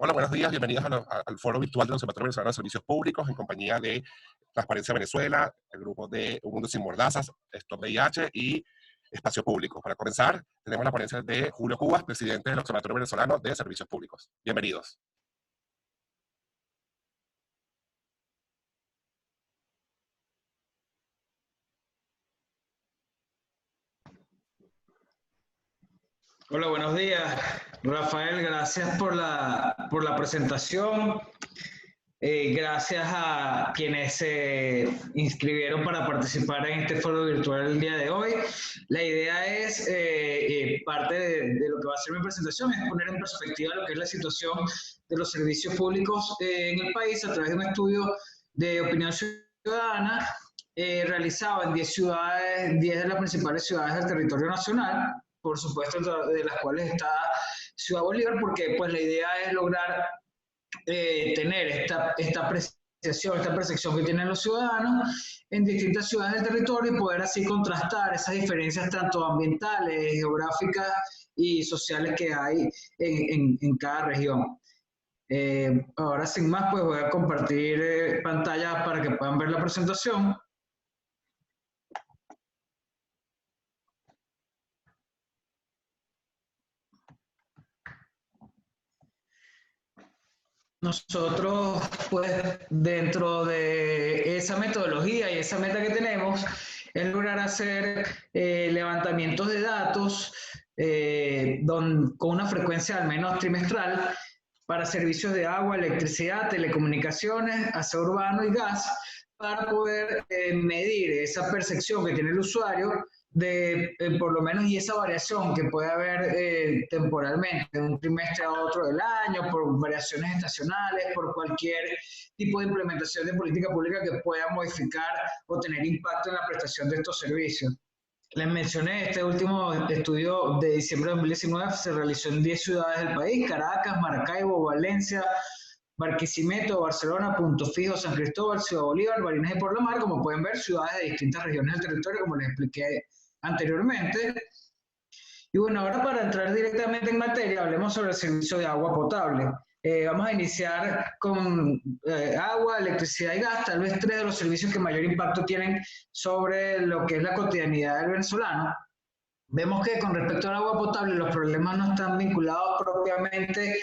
Hola, buenos días, bienvenidos al foro virtual del Observatorio Venezolano de Servicios Públicos en compañía de Transparencia Venezuela, el grupo de Un Mundo Sin Mordazas, Stop VIH y Espacio Público. Para comenzar, tenemos la ponencia de Julio Cubas, presidente del Observatorio Venezolano de Servicios Públicos. Bienvenidos. Hola, buenos días. Rafael, gracias por la presentación. Gracias a quienes se inscribieron para participar en este foro virtual el día de hoy. La idea es, parte de lo que va a ser mi presentación, es poner en perspectiva lo que es la situación de los servicios públicos en el país a través de un estudio de opinión ciudadana realizado en 10 ciudades, 10 de las principales ciudades del territorio nacional, por supuesto, de las cuales está Ciudad Bolívar, porque pues la idea es lograr tener esta percepción que tienen los ciudadanos en distintas ciudades del territorio y poder así contrastar esas diferencias tanto ambientales, geográficas y sociales que hay en cada región. Ahora, sin más, pues voy a compartir pantalla para que puedan ver la presentación. Nosotros, pues, dentro de esa metodología y esa meta que tenemos, es lograr hacer levantamientos de datos con una frecuencia al menos trimestral para servicios de agua, electricidad, telecomunicaciones, aseo urbano y gas, para poder medir esa percepción que tiene el usuario de por lo menos, y esa variación que puede haber temporalmente de un trimestre a otro del año, por variaciones estacionales, por cualquier tipo de implementación de política pública que pueda modificar o tener impacto en la prestación de estos servicios. Les mencioné, este último estudio de diciembre de 2019 se realizó en 10 ciudades del país: Caracas, Maracaibo, Valencia, Barquisimeto, Barcelona, Punto Fijo, San Cristóbal, Ciudad Bolívar, Barinas y Por la Mar. Como pueden ver, ciudades de distintas regiones del territorio, como les expliqué anteriormente. Y bueno, ahora para entrar directamente en materia, hablemos sobre el servicio de agua potable. Vamos a iniciar con agua, electricidad y gas, tal vez tres de los servicios que mayor impacto tienen sobre lo que es la cotidianidad del venezolano. Vemos que con respecto al agua potable los problemas no están vinculados propiamente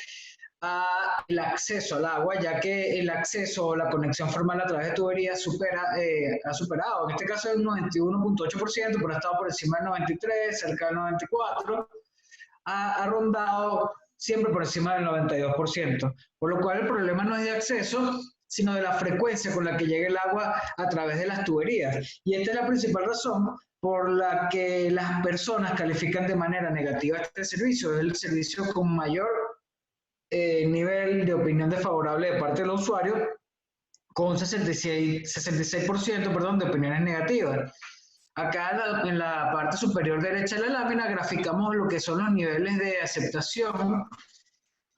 al acceso al agua, ya que el acceso o la conexión formal a través de tuberías ha superado, en este caso el 91.8%, pero ha estado por encima del 93%, cerca del 94%, ha rondado siempre por encima del 92%, por lo cual el problema no es de acceso, sino de la frecuencia con la que llega el agua a través de las tuberías. Y esta es la principal razón por la que las personas califican de manera negativa este servicio. Es el servicio con mayor nivel de opinión desfavorable de parte de los usuarios, con 66% de opiniones negativas. Acá en la parte superior derecha de la lámina graficamos lo que son los niveles de aceptación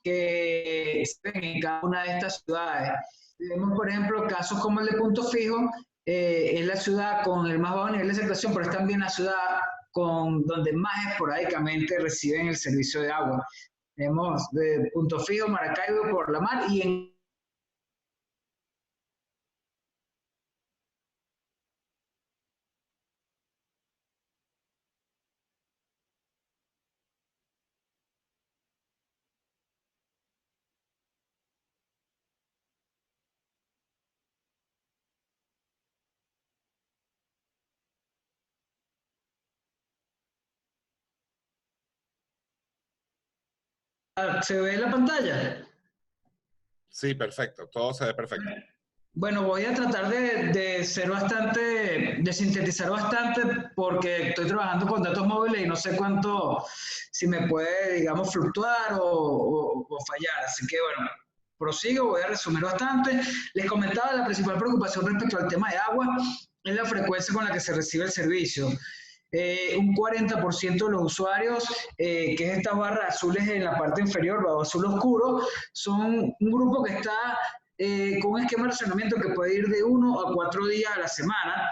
que se ven en cada una de estas ciudades. Vemos, por ejemplo, casos como el de Punto Fijo, es la ciudad con el más bajo nivel de aceptación, pero es también la ciudad donde más esporádicamente reciben el servicio de agua. Tenemos de Punto Fijo, Maracaibo, Por la Mar y en ¿Se ve la pantalla? Sí, perfecto. Todo se ve perfecto. Bueno, voy a tratar de ser de sintetizar bastante, porque estoy trabajando con datos móviles y no sé si me puede, digamos, fluctuar o fallar. Así que bueno, prosigo, voy a resumir bastante. Les comentaba, la principal preocupación respecto al tema de agua es la frecuencia con la que se recibe el servicio. Un 40% de los usuarios, que es estas barras azules en la parte inferior, bajo azul oscuro, son un grupo que está con un esquema de racionamiento que puede ir de 1 a 4 días a la semana.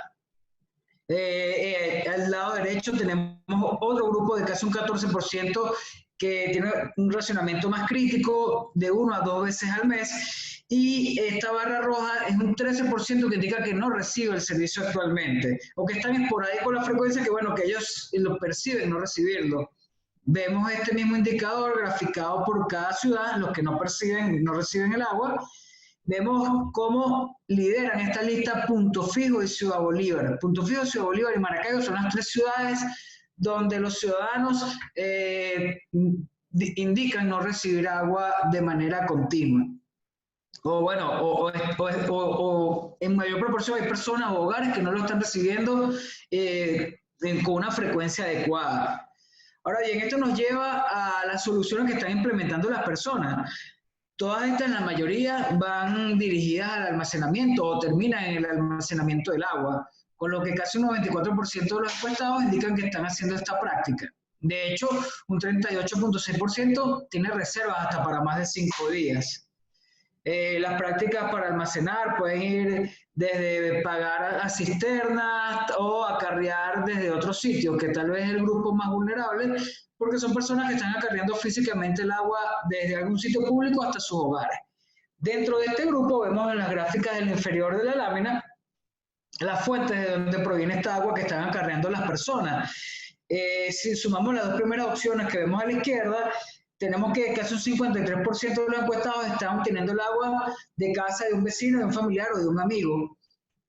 Al lado derecho tenemos otro grupo de casi un 14% que tiene un racionamiento más crítico de 1 a 2 veces al mes, y esta barra roja es un 13% que indica que no recibe el servicio actualmente, o que están esporádicos la frecuencia, que bueno, que ellos lo perciben no recibirlo. Vemos este mismo indicador graficado por cada ciudad, los que no reciben el agua. Vemos cómo lideran esta lista Punto Fijo y Ciudad Bolívar. Punto Fijo, Ciudad Bolívar y Maracaibo son las 3 ciudades donde los ciudadanos indican no recibir agua de manera continua. O bueno, o en mayor proporción hay personas o hogares que no lo están recibiendo con una frecuencia adecuada. Ahora bien, esto nos lleva a las soluciones que están implementando las personas. Todas estas, la mayoría, van dirigidas al almacenamiento o terminan en el almacenamiento del agua, con lo que casi un 94% de los encuestados indican que están haciendo esta práctica. De hecho, un 38.6% tiene reservas hasta para más de 5 días. Las prácticas para almacenar pueden ir desde pagar a cisternas o acarrear desde otros sitios, que tal vez es el grupo más vulnerable, porque son personas que están acarreando físicamente el agua desde algún sitio público hasta sus hogares. Dentro de este grupo vemos en las gráficas del inferior de la lámina las fuentes de donde proviene esta agua que están acarreando las personas. Si sumamos las dos primeras opciones que vemos a la izquierda, tenemos que casi un 53% de los encuestados están obteniendo el agua de casa de un vecino, de un familiar o de un amigo.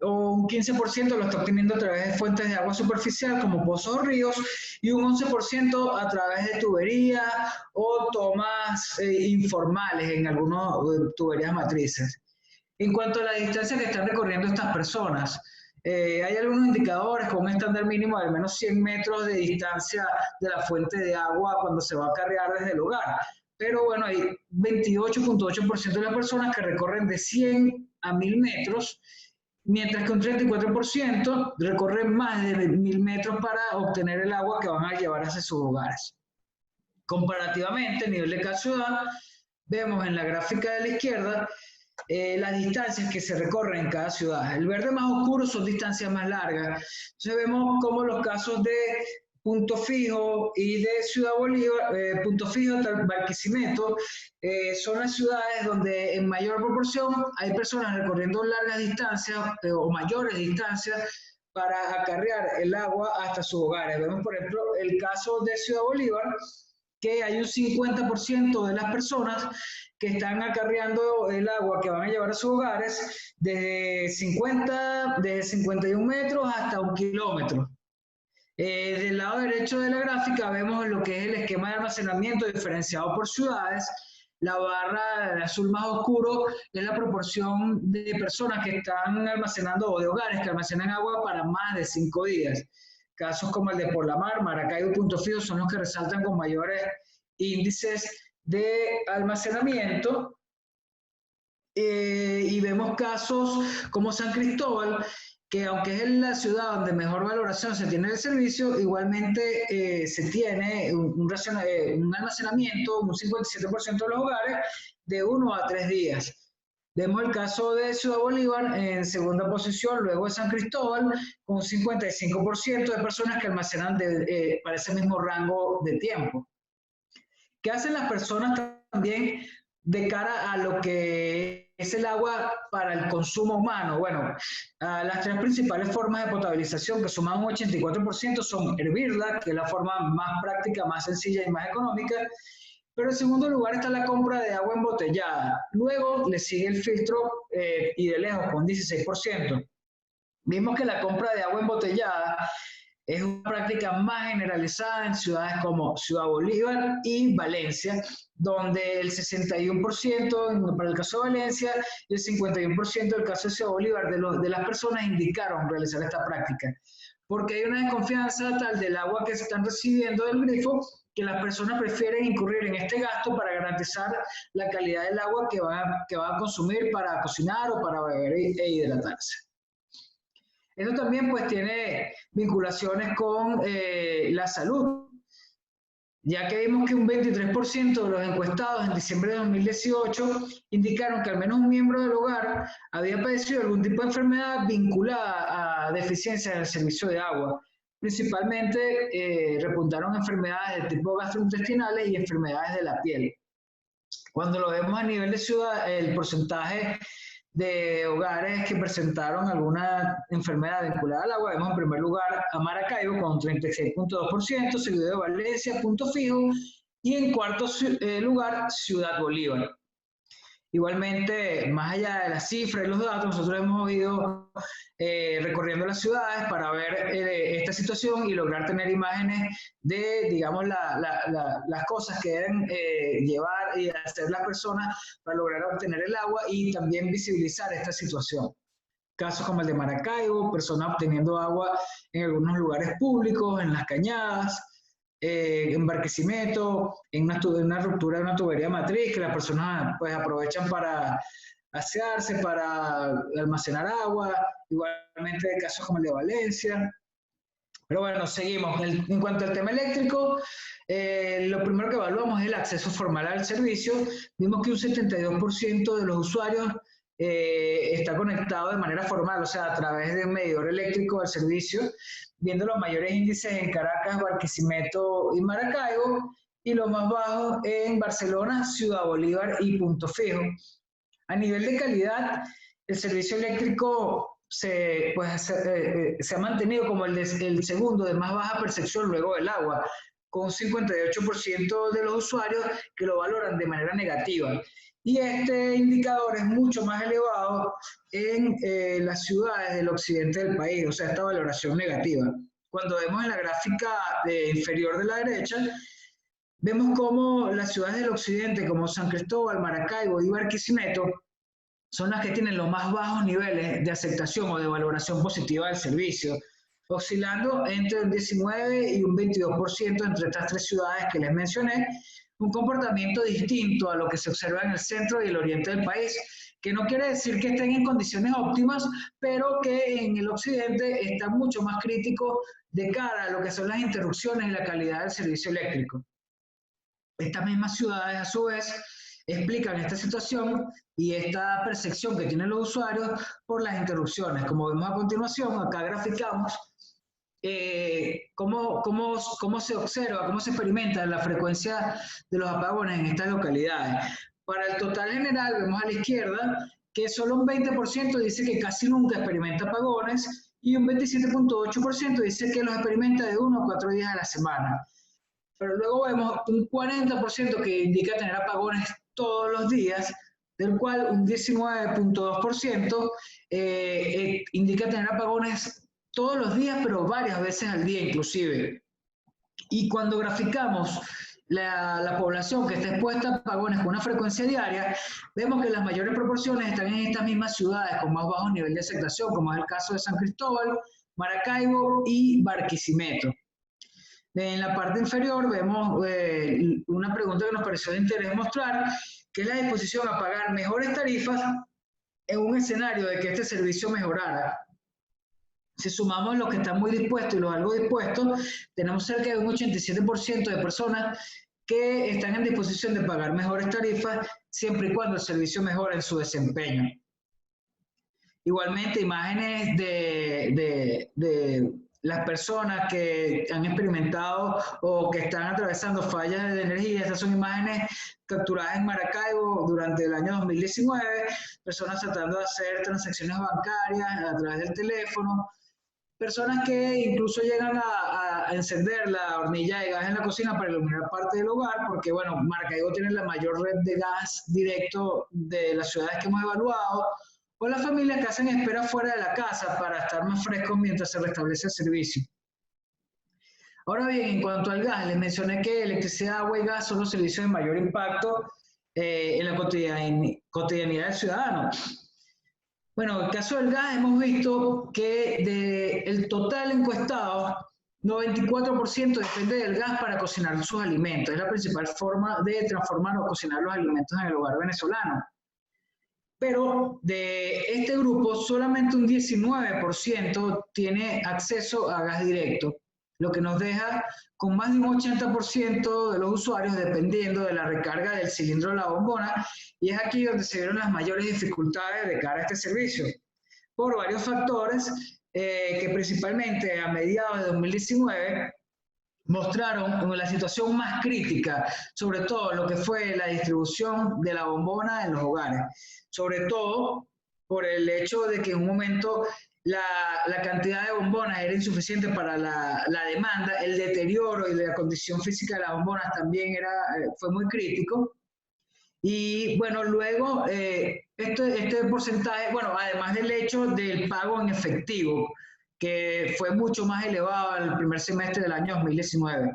O un 15% lo está obteniendo a través de fuentes de agua superficial como pozos o ríos, y un 11% a través de tuberías o tomas informales en algunas tuberías matrices. En cuanto a la distancia que están recorriendo estas personas, hay algunos indicadores con un estándar mínimo de al menos 100 metros de distancia de la fuente de agua cuando se va a cargar desde el hogar. Pero bueno, hay 28.8% de las personas que recorren de 100 a 1000 metros, mientras que un 34% recorren más de 1000 metros para obtener el agua que van a llevar hacia sus hogares. Comparativamente, a nivel de cada ciudad, vemos en la gráfica de la izquierda las distancias que se recorren en cada ciudad. El verde más oscuro son distancias más largas. Entonces vemos como los casos de Punto Fijo y de Ciudad Bolívar, Punto Fijo, Barquisimeto, son las ciudades donde en mayor proporción hay personas recorriendo largas distancias o mayores distancias para acarrear el agua hasta sus hogares. Vemos, por ejemplo, el caso de Ciudad Bolívar, que hay un 50% de las personas que están acarreando el agua que van a llevar a sus hogares desde 51 metros hasta 1 kilómetro. Del lado derecho de la gráfica vemos lo que es el esquema de almacenamiento diferenciado por ciudades. La barra de azul más oscuro es la proporción de personas que están almacenando, o de hogares que almacenan agua para más de 5 días. Casos como el de Por la Mar, Maracaibo y Punto Fijo son los que resaltan con mayores índices de almacenamiento. Y vemos casos como San Cristóbal, que aunque es la ciudad donde mejor valoración se tiene del servicio, igualmente se tiene un almacenamiento, un 57% de los hogares, de 1 a 3 días. Vemos el caso de Ciudad Bolívar en segunda posición, luego de San Cristóbal, con un 55% de personas que almacenan para ese mismo rango de tiempo. ¿Qué hacen las personas también de cara a lo que es el agua para el consumo humano? Bueno, las 3 principales formas de potabilización, que suman un 84%, son hervirla, que es la forma más práctica, más sencilla y más económica. Pero en segundo lugar está la compra de agua embotellada. Luego le sigue el filtro y de lejos con 16%. Vimos que la compra de agua embotellada es una práctica más generalizada en ciudades como Ciudad Bolívar y Valencia, donde el 61% para el caso de Valencia y el 51% del caso de Ciudad Bolívar de las personas indicaron realizar esta práctica, porque hay una desconfianza tal del agua que se están recibiendo del grifo que las personas prefieren incurrir en este gasto para garantizar la calidad del agua que van a consumir para cocinar o para beber e hidratarse. Esto también pues tiene vinculaciones con la salud, ya que vimos que un 23% de los encuestados en diciembre de 2018 indicaron que al menos un miembro del hogar había padecido algún tipo de enfermedad vinculada a deficiencia en el servicio de agua, principalmente repuntaron enfermedades de tipo gastrointestinales y enfermedades de la piel. Cuando lo vemos a nivel de ciudad, el porcentaje de hogares que presentaron alguna enfermedad vinculada al agua, vemos en primer lugar a Maracaibo con 36.2%, seguido de Valencia, punto fijo, y en cuarto lugar, Ciudad Bolívar. Igualmente, más allá de las cifras y los datos, nosotros hemos ido recorriendo las ciudades para ver esta situación y lograr tener imágenes de, digamos, las cosas que deben llevar y hacer las personas para lograr obtener el agua y también visibilizar esta situación. Casos como el de Maracaibo, personas obteniendo agua en algunos lugares públicos, en las cañadas, en Barquisimeto, en una ruptura de una tubería matriz que las personas pues aprovechan para asearse, para almacenar agua, igualmente de casos como el de Valencia. Pero bueno, seguimos. En cuanto al tema eléctrico, lo primero que evaluamos es el acceso formal al servicio. Vimos que un 72% de los usuarios está conectado de manera formal, o sea, a través de un medidor eléctrico al servicio, viendo los mayores índices en Caracas, Barquisimeto y Maracaibo, y los más bajos en Barcelona, Ciudad Bolívar y Punto Fijo. A nivel de calidad, el servicio eléctrico se ha mantenido como el segundo de más baja percepción luego del agua, con 58% de los usuarios que lo valoran de manera negativa. Y este indicador es mucho más elevado en las ciudades del occidente del país, o sea, esta valoración negativa. Cuando vemos en la gráfica inferior de la derecha, vemos cómo las ciudades del occidente, como San Cristóbal, Maracaibo y Barquisimeto, son las que tienen los más bajos niveles de aceptación o de valoración positiva del servicio, oscilando entre un 19 y un 22% entre estas tres ciudades que les mencioné, un comportamiento distinto a lo que se observa en el centro y el oriente del país, que no quiere decir que estén en condiciones óptimas, pero que en el occidente está mucho más crítico de cara a lo que son las interrupciones y la calidad del servicio eléctrico. Estas mismas ciudades, a su vez, explican esta situación y esta percepción que tienen los usuarios por las interrupciones. Como vemos a continuación, acá graficamos cómo se observa, cómo se experimenta la frecuencia de los apagones en estas localidades. Para el total general, vemos a la izquierda que solo un 20% dice que casi nunca experimenta apagones y un 27.8% dice que los experimenta de 1 a 4 días a la semana. Pero luego vemos un 40% que indica tener apagones todos los días, del cual un 19.2% indica tener apagones todos los días, pero varias veces al día inclusive. Y cuando graficamos la población que está expuesta a apagones con una frecuencia diaria, vemos que las mayores proporciones están en estas mismas ciudades con más bajo nivel de aceptación, como es el caso de San Cristóbal, Maracaibo y Barquisimeto. En la parte inferior vemos una pregunta que nos pareció de interés mostrar, que es la disposición a pagar mejores tarifas en un escenario de que este servicio mejorara. Si sumamos los que están muy dispuestos y los algo dispuestos, tenemos cerca de un 87% de personas que están en disposición de pagar mejores tarifas siempre y cuando el servicio mejore en su desempeño. Igualmente, imágenes de las personas que han experimentado o que están atravesando fallas de energía. Estas son imágenes capturadas en Maracaibo durante el año 2019, personas tratando de hacer transacciones bancarias a través del teléfono, personas que incluso llegan a encender la hornilla de gas en la cocina para iluminar parte del hogar, porque bueno, Maracaibo tiene la mayor red de gas directo de las ciudades que hemos evaluado, o las familias que hacen espera fuera de la casa para estar más frescos mientras se restablece el servicio. Ahora bien, en cuanto al gas, les mencioné que electricidad, agua y gas son los servicios de mayor impacto en la cotidianidad del ciudadano. Bueno, en el caso del gas hemos visto que del total encuestado, 94% depende del gas para cocinar sus alimentos. Es la principal forma de transformar o cocinar los alimentos en el hogar venezolano. Pero de este grupo, solamente un 19% tiene acceso a gas directo, lo que nos deja con más de un 80% de los usuarios dependiendo de la recarga del cilindro de la bombona, y es aquí donde se vieron las mayores dificultades de cara a este servicio, por varios factores, que principalmente a mediados de 2019 mostraron la situación más crítica, sobre todo lo que fue la distribución de la bombona en los hogares, sobre todo por el hecho de que en un momento la cantidad de bombonas era insuficiente para la demanda, el deterioro y la condición física de las bombonas también fue muy crítico. Y bueno, luego este porcentaje, bueno, además del hecho del pago en efectivo, que fue mucho más elevado en el primer semestre del año 2019.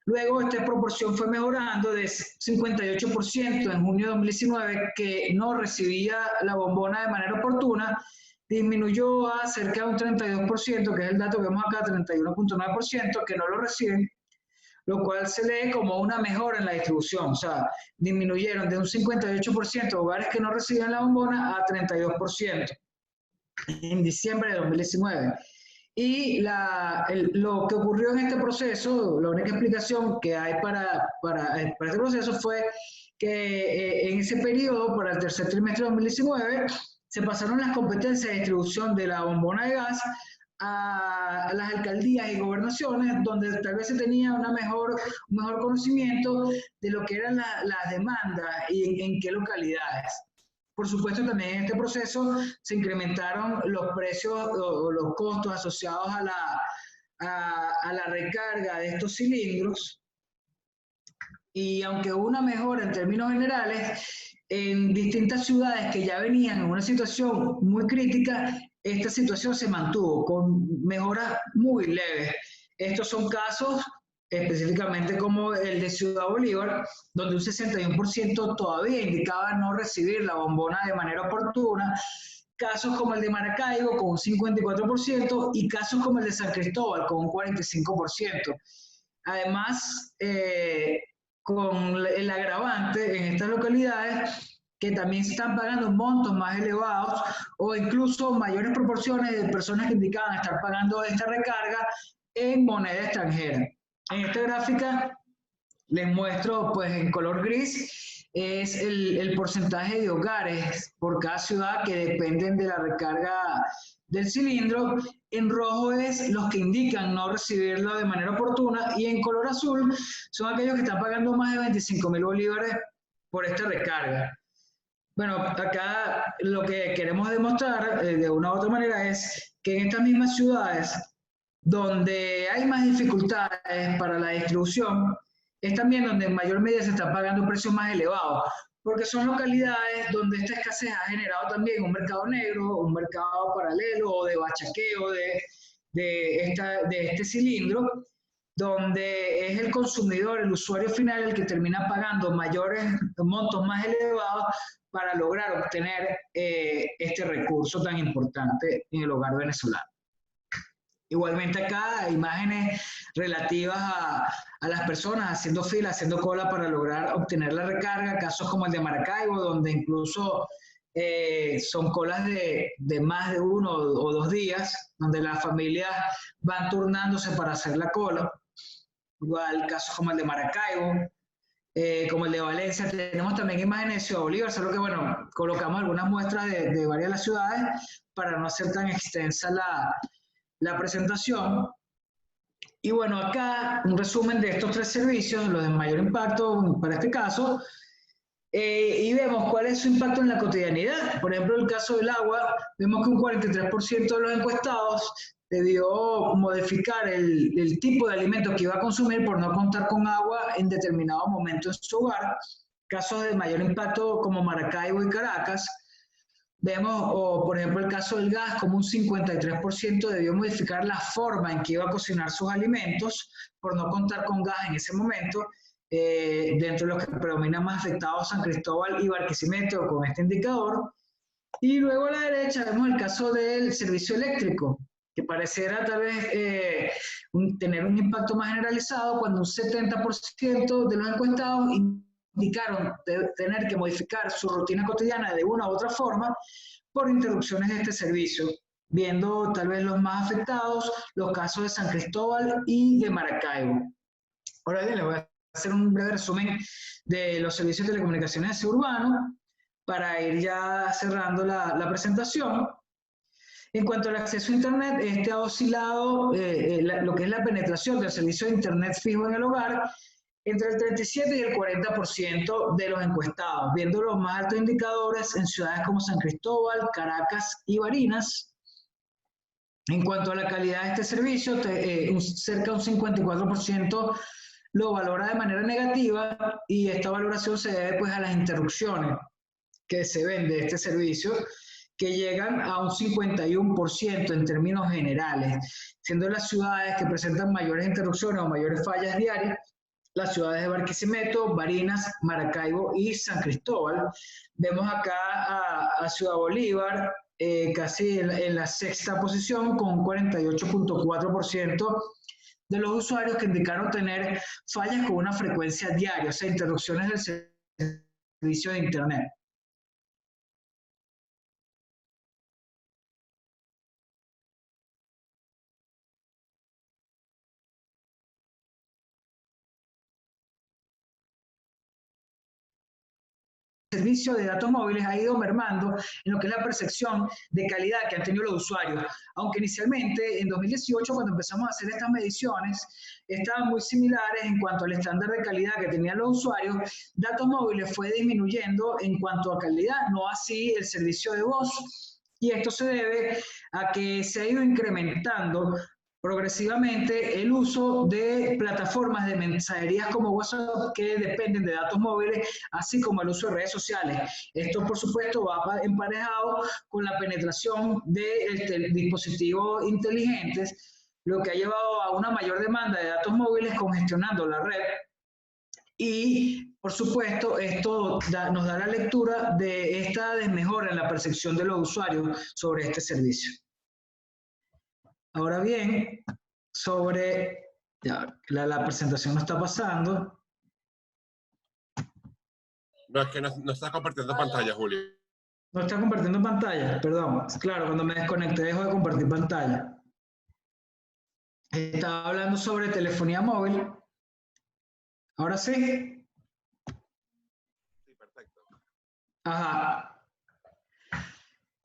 Luego esta proporción fue mejorando de 58% en junio de 2019, que no recibía la bombona de manera oportuna, disminuyó a cerca de un 32%, que es el dato que vemos acá, 31.9%, que no lo reciben, lo cual se lee como una mejora en la distribución. O sea, disminuyeron de un 58% de hogares que no recibían la bombona a 32% en diciembre de 2019. Y lo que ocurrió en este proceso, la única explicación que hay para este proceso fue que en ese periodo, para el tercer trimestre de 2019, se pasaron las competencias de distribución de la bombona de gas a las alcaldías y gobernaciones, donde tal vez se tenía un mejor conocimiento de lo que eran las demandas y en qué localidades. Por supuesto, también en este proceso se incrementaron los precios o los costos asociados a la recarga de estos cilindros. Y aunque hubo una mejora en términos generales, en distintas ciudades que ya venían en una situación muy crítica, esta situación se mantuvo con mejoras muy leves. Estos son casos específicamente como el de Ciudad Bolívar, donde un 61% todavía indicaba no recibir la bombona de manera oportuna, casos como el de Maracaibo con un 54% y casos como el de San Cristóbal con un 45%. Además, con el agravante en estas localidades que también se están pagando montos más elevados o incluso mayores proporciones de personas que indicaban estar pagando esta recarga en moneda extranjera. En esta gráfica les muestro pues en color gris es el porcentaje de hogares por cada ciudad que dependen de la recarga del cilindro. En rojo es los que indican no recibirlo de manera oportuna y en color azul son aquellos que están pagando más de 25.000 bolívares por esta recarga. Bueno, acá lo que queremos demostrar de una u otra manera es que en estas mismas ciudades donde hay más dificultades para la distribución, es también donde en mayor medida se están pagando precios más elevados, porque son localidades donde esta escasez ha generado también un mercado negro, un mercado paralelo o de bachaqueo de este cilindro, donde es el consumidor, el usuario final, el que termina pagando mayores montos más elevados para lograr obtener este recurso tan importante en el hogar venezolano. Igualmente acá hay imágenes relativas a las personas haciendo fila, haciendo cola para lograr obtener la recarga, casos como el de Maracaibo, donde incluso son colas de más de 1 o 2 días, donde las familias van turnándose para hacer la cola. Igual casos como el de Maracaibo, como el de Valencia. Tenemos también imágenes de Ciudad Bolívar, solo que bueno, colocamos algunas muestras de varias de las ciudades para no hacer tan extensa la presentación. Y bueno, acá un resumen de estos 3 servicios, los de mayor impacto para este caso, y vemos cuál es su impacto en la cotidianidad. Por ejemplo, el caso del agua, vemos que un 43% de los encuestados debió modificar el tipo de alimentos que iba a consumir por no contar con agua en determinado momento en su hogar. Casos de mayor impacto como Maracaibo y Caracas. Vemos, o por ejemplo, el caso del gas, como un 53% debió modificar la forma en que iba a cocinar sus alimentos por no contar con gas en ese momento. Dentro de los que predominan más afectados, San Cristóbal y Barquisimeto con este indicador. Y luego a la derecha vemos el caso del servicio eléctrico, que pareciera tal vez tener un impacto más generalizado cuando un 70% de los encuestados indicaron tener que modificar su rutina cotidiana de una u otra forma por interrupciones de este servicio, viendo tal vez los más afectados, los casos de San Cristóbal y de Maracaibo. Ahora bien, les voy a hacer un breve resumen de los servicios de telecomunicaciones urbano para ir ya cerrando la presentación. En cuanto al acceso a Internet, este ha oscilado lo que es la penetración del servicio de Internet fijo en el hogar entre el 37 y el 40% de los encuestados, viendo los más altos indicadores en ciudades como San Cristóbal, Caracas y Barinas. En cuanto a la calidad de este servicio, cerca de un 54% lo valora de manera negativa y esta valoración se debe pues, a las interrupciones que se ven de este servicio, que llegan a un 51% en términos generales, siendo las ciudades que presentan mayores interrupciones o mayores fallas diarias las ciudades de Barquisimeto, Barinas, Maracaibo y San Cristóbal. Vemos acá a Ciudad Bolívar, casi en la sexta posición, con un 48.4% de los usuarios que indicaron tener fallas con una frecuencia diaria, o sea, interrupciones del servicio de Internet. Servicio de datos móviles ha ido mermando en lo que es la percepción de calidad que han tenido los usuarios. Aunque inicialmente, en 2018, cuando empezamos a hacer estas mediciones, estaban muy similares en cuanto al estándar de calidad que tenían los usuarios, datos móviles fue disminuyendo en cuanto a calidad, no así el servicio de voz. Y esto se debe a que se ha ido incrementando progresivamente el uso de plataformas de mensajerías como WhatsApp que dependen de datos móviles, así como el uso de redes sociales. Esto, por supuesto, va emparejado con la penetración de dispositivos inteligentes, lo que ha llevado a una mayor demanda de datos móviles congestionando la red. Y, por supuesto, esto nos da la lectura de esta desmejora en la percepción de los usuarios sobre este servicio. Ahora bien, sobre, ya, la presentación no está pasando. No, es que no estás compartiendo pantalla, Julio. No está compartiendo pantalla, perdón. Claro, cuando me desconecté dejo de compartir pantalla. Estaba hablando sobre telefonía móvil. ¿Ahora sí? Sí, perfecto. Ajá.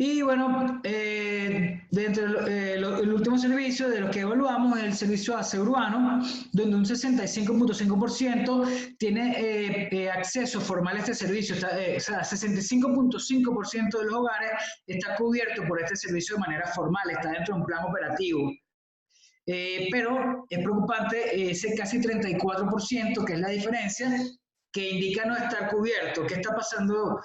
Y bueno, dentro el último servicio de los que evaluamos es el servicio de aseo urbano, donde un 65.5% tiene acceso formal a este servicio. O sea, 65.5% de los hogares está cubierto por este servicio de manera formal, está dentro de un plan operativo. Pero es preocupante ese casi 34%, que es la diferencia, que indica no estar cubierto. ¿Qué está pasando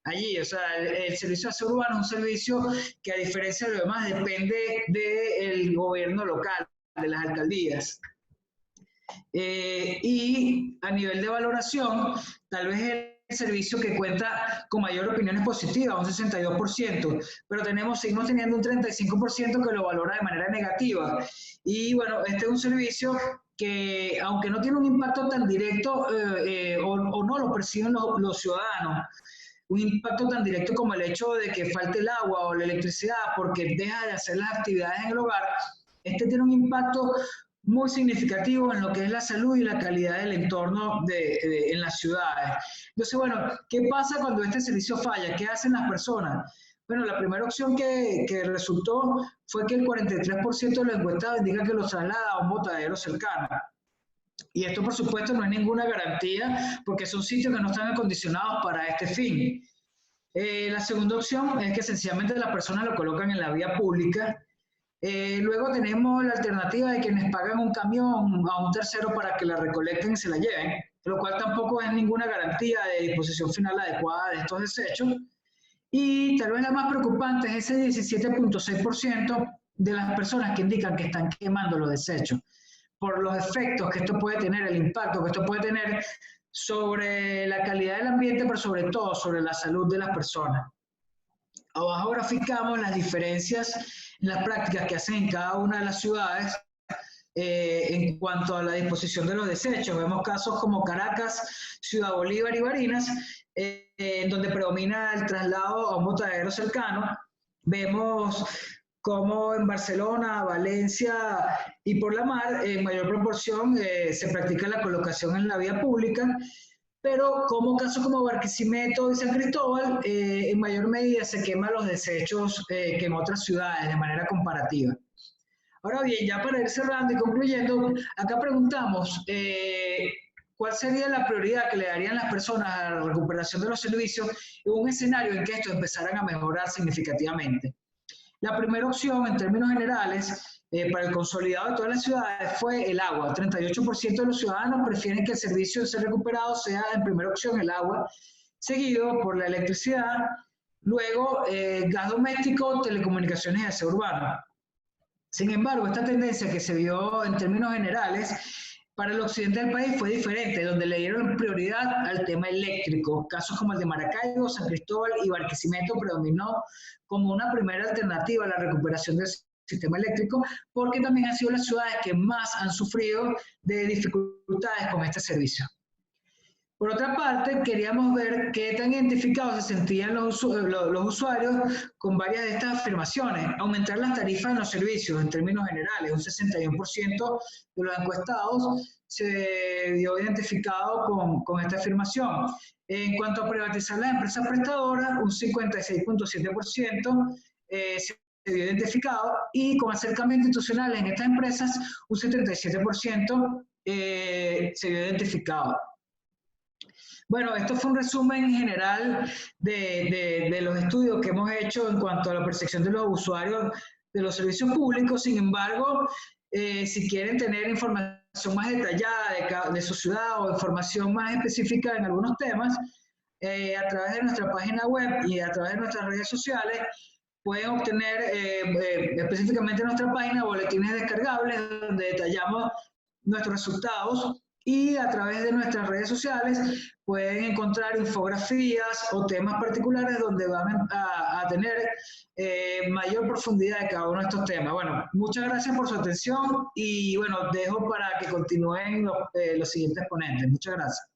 allí? O sea, el servicio de aseo urbano es un servicio que, a diferencia de lo demás, depende del gobierno local, de las alcaldías. Y a nivel de valoración, tal vez el servicio que cuenta con mayor opiniones positivas, un 62%, pero seguimos teniendo un 35% que lo valora de manera negativa. Y bueno, este es un servicio que, aunque no tiene un impacto tan directo o no lo perciben los ciudadanos, un impacto tan directo como el hecho de que falte el agua o la electricidad porque deja de hacer las actividades en el hogar, este tiene un impacto muy significativo en lo que es la salud y la calidad del entorno en las ciudades. Entonces, bueno, ¿qué pasa cuando este servicio falla? ¿Qué hacen las personas? Bueno, la primera opción que resultó fue que el 43% de los encuestados indica que los traslada a un botadero cercano. Y esto, por supuesto, no es ninguna garantía porque son sitios que no están acondicionados para este fin. La segunda opción es que sencillamente las personas lo colocan en la vía pública. Luego tenemos la alternativa de quienes pagan un camión a un tercero para que la recolecten y se la lleven, lo cual tampoco es ninguna garantía de disposición final adecuada de estos desechos. Y tal vez la más preocupante es ese 17.6% de las personas que indican que están quemando los desechos, por los efectos que esto puede tener, el impacto que esto puede tener sobre la calidad del ambiente, pero sobre todo sobre la salud de las personas. Abajo graficamos las diferencias en las prácticas que hacen en cada una de las ciudades en cuanto a la disposición de los desechos. Vemos casos como Caracas, Ciudad Bolívar y Barinas, en donde predomina el traslado a un botadero cercano. Vemos como en Barcelona, Valencia y por la mar, en mayor proporción se practica la colocación en la vía pública. pero como casos como Barquisimeto y San Cristóbal, en mayor medida se queman los desechos que en otras ciudades de manera comparativa. Ahora bien, ya para ir cerrando y concluyendo, acá preguntamos, ¿cuál sería la prioridad que le darían las personas a la recuperación de los servicios en un escenario en que estos empezaran a mejorar significativamente? La primera opción, en términos generales, para el consolidado de todas las ciudades fue el agua. El 38% de los ciudadanos prefieren que el servicio de ser recuperado sea en primera opción el agua, seguido por la electricidad, luego gas doméstico, telecomunicaciones y aseo urbano. Sin embargo, esta tendencia que se vio en términos generales para el occidente del país fue diferente, donde le dieron prioridad al tema eléctrico. Casos como el de Maracaibo, San Cristóbal y Barquisimeto predominó como una primera alternativa a la recuperación del sistema eléctrico, porque también han sido las ciudades que más han sufrido de dificultades con este servicio. Por otra parte, queríamos ver qué tan identificados se sentían los usuarios con varias de estas afirmaciones. Aumentar las tarifas en los servicios en términos generales. Un 61% de los encuestados se vio identificado con esta afirmación. En cuanto a privatizar las empresas prestadoras, un 56.7% se vio identificado, y con acercamiento institucional en estas empresas, un 77% se vio identificado. Bueno, esto fue un resumen general de los estudios que hemos hecho en cuanto a la percepción de los usuarios de los servicios públicos. Sin embargo, si quieren tener información más detallada de su ciudad o información más específica en algunos temas, a través de nuestra página web y a través de nuestras redes sociales, pueden obtener específicamente en nuestra página boletines descargables donde detallamos nuestros resultados, y a través de nuestras redes sociales pueden encontrar infografías o temas particulares donde van a tener mayor profundidad de cada uno de estos temas. Bueno, muchas gracias por su atención y bueno, dejo para que continúen los siguientes ponentes. Muchas gracias.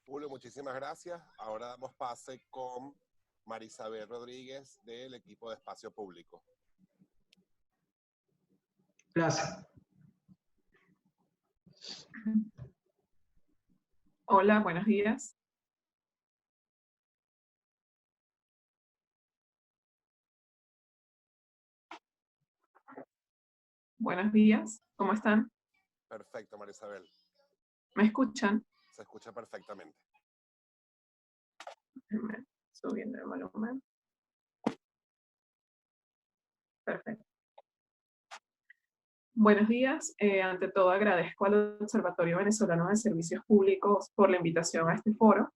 Julio, muchísimas gracias. Ahora damos pase con Marisabel Rodríguez del equipo de Espacio Público. Gracias. Hola, buenos días. Buenos días, ¿cómo están? Perfecto, Marisabel. ¿Me escuchan? Se escucha perfectamente. Subiendo el volumen. Perfecto. Buenos días. Ante todo agradezco al Observatorio Venezolano de Servicios Públicos por la invitación a este foro.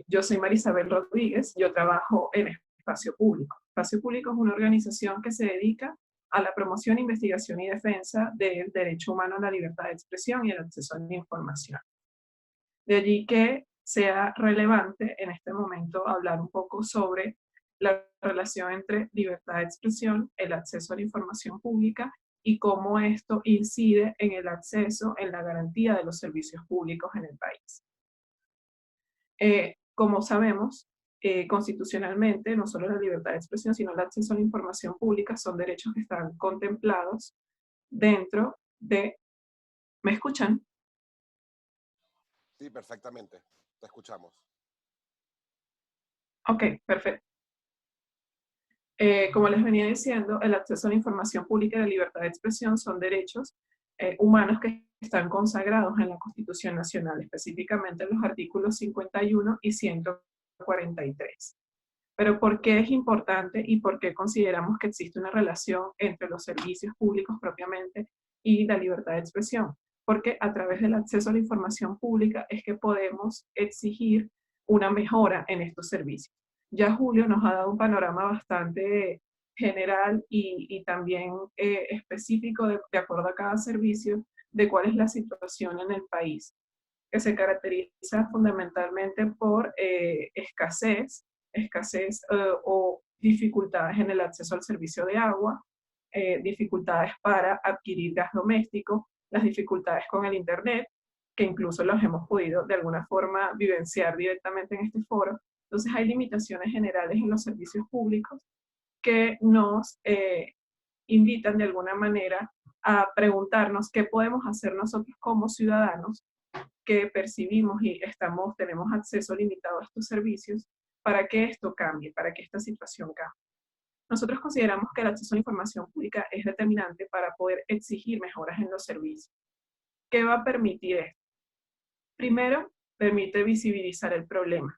Yo soy Marisabel Rodríguez, yo trabajo en Espacio Público. Espacio Público es una organización que se dedica a la promoción, investigación y defensa del derecho humano a la libertad de expresión y el acceso a la información. De allí que sea relevante en este momento hablar un poco sobre la relación entre libertad de expresión, el acceso a la información pública y cómo esto incide en el acceso, en la garantía de los servicios públicos en el país. Como sabemos, constitucionalmente, no solo la libertad de expresión, sino el acceso a la información pública son derechos que están contemplados dentro de... ¿Me escuchan? Sí, perfectamente. Te escuchamos. Ok, perfecto. Como les venía diciendo, el acceso a la información pública y la libertad de expresión son derechos humanos que están consagrados en la Constitución Nacional, específicamente en los artículos 51 y 143. Pero ¿por qué es importante y por qué consideramos que existe una relación entre los servicios públicos propiamente y la libertad de expresión? Porque a través del acceso a la información pública es que podemos exigir una mejora en estos servicios. Ya Julio nos ha dado un panorama bastante general y también específico de acuerdo a cada servicio de cuál es la situación en el país, que se caracteriza fundamentalmente por escasez o dificultades en el acceso al servicio de agua, dificultades para adquirir gas doméstico, las dificultades con el Internet, que incluso los hemos podido de alguna forma vivenciar directamente en este foro. Entonces hay limitaciones generales en los servicios públicos que nos invitan de alguna manera a preguntarnos qué podemos hacer nosotros como ciudadanos que percibimos y tenemos acceso limitado a estos servicios para que esto cambie, para que esta situación cambie. Nosotros consideramos que el acceso a la información pública es determinante para poder exigir mejoras en los servicios. ¿Qué va a permitir esto? Primero, permite visibilizar el problema.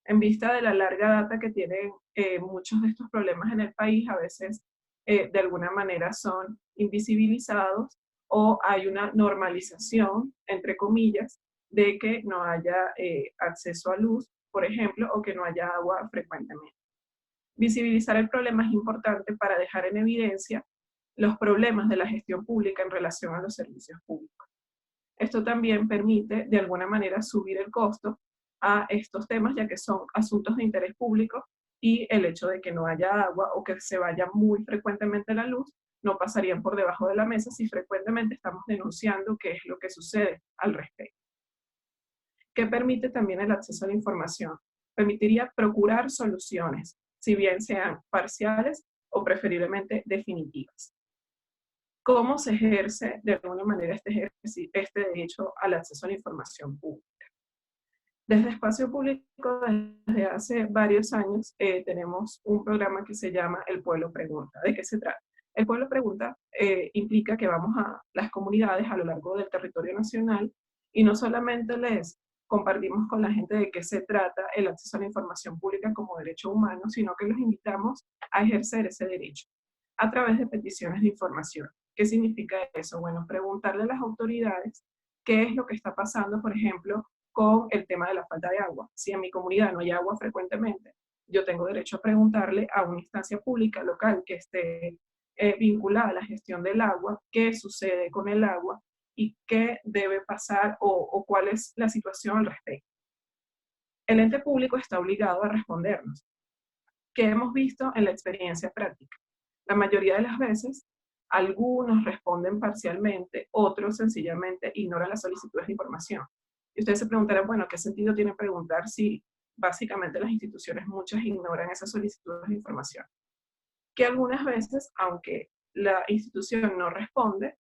En vista de la larga data que tienen muchos de estos problemas en el país, a veces de alguna manera son invisibilizados o hay una normalización, entre comillas, de que no haya acceso a luz, por ejemplo, o que no haya agua frecuentemente. Visibilizar el problema es importante para dejar en evidencia los problemas de la gestión pública en relación a los servicios públicos. Esto también permite, de alguna manera, subir el costo a estos temas, ya que son asuntos de interés público y el hecho de que no haya agua o que se vaya muy frecuentemente la luz no pasarían por debajo de la mesa si frecuentemente estamos denunciando qué es lo que sucede al respecto. ¿Qué permite también el acceso a la información? Permitiría procurar soluciones, si bien sean parciales o preferiblemente definitivas. ¿Cómo se ejerce de alguna manera este derecho al acceso a la información pública? Desde Espacio Público, desde hace varios años, tenemos un programa que se llama El Pueblo Pregunta. ¿De qué se trata? El Pueblo Pregunta implica que vamos a las comunidades a lo largo del territorio nacional y no solamente les compartimos con la gente de qué se trata el acceso a la información pública como derecho humano, sino que los invitamos a ejercer ese derecho a través de peticiones de información. ¿Qué significa eso? Bueno, preguntarle a las autoridades qué es lo que está pasando, por ejemplo, con el tema de la falta de agua. Si en mi comunidad no hay agua frecuentemente, yo tengo derecho a preguntarle a una instancia pública local que esté vinculada a la gestión del agua, qué sucede con el agua y qué debe pasar o cuál es la situación al respecto. El ente público está obligado a respondernos. ¿Qué hemos visto en la experiencia práctica? La mayoría de las veces, algunos responden parcialmente, otros sencillamente ignoran las solicitudes de información. Y ustedes se preguntarán, bueno, ¿qué sentido tiene preguntar si básicamente las instituciones muchas ignoran esas solicitudes de información? Que algunas veces, aunque la institución no responde,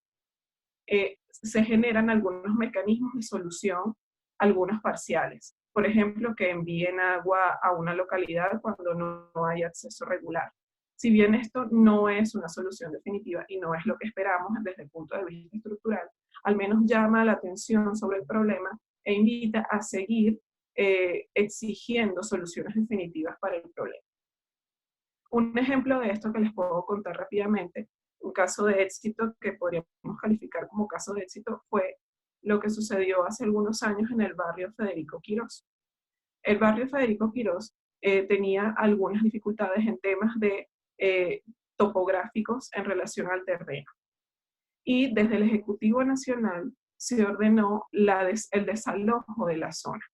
se generan algunos mecanismos de solución, algunos parciales. Por ejemplo, que envíen agua a una localidad cuando no hay acceso regular. Si bien esto no es una solución definitiva y no es lo que esperamos desde el punto de vista estructural, al menos llama la atención sobre el problema e invita a seguir exigiendo soluciones definitivas para el problema. Un ejemplo de esto que les puedo contar rápidamente, un caso de éxito que podríamos calificar como caso de éxito, fue lo que sucedió hace algunos años en el barrio Federico Quirós. El barrio Federico Quirós tenía algunas dificultades en temas de topográficos en relación al terreno. Y desde el Ejecutivo Nacional se ordenó el desalojo de la zona.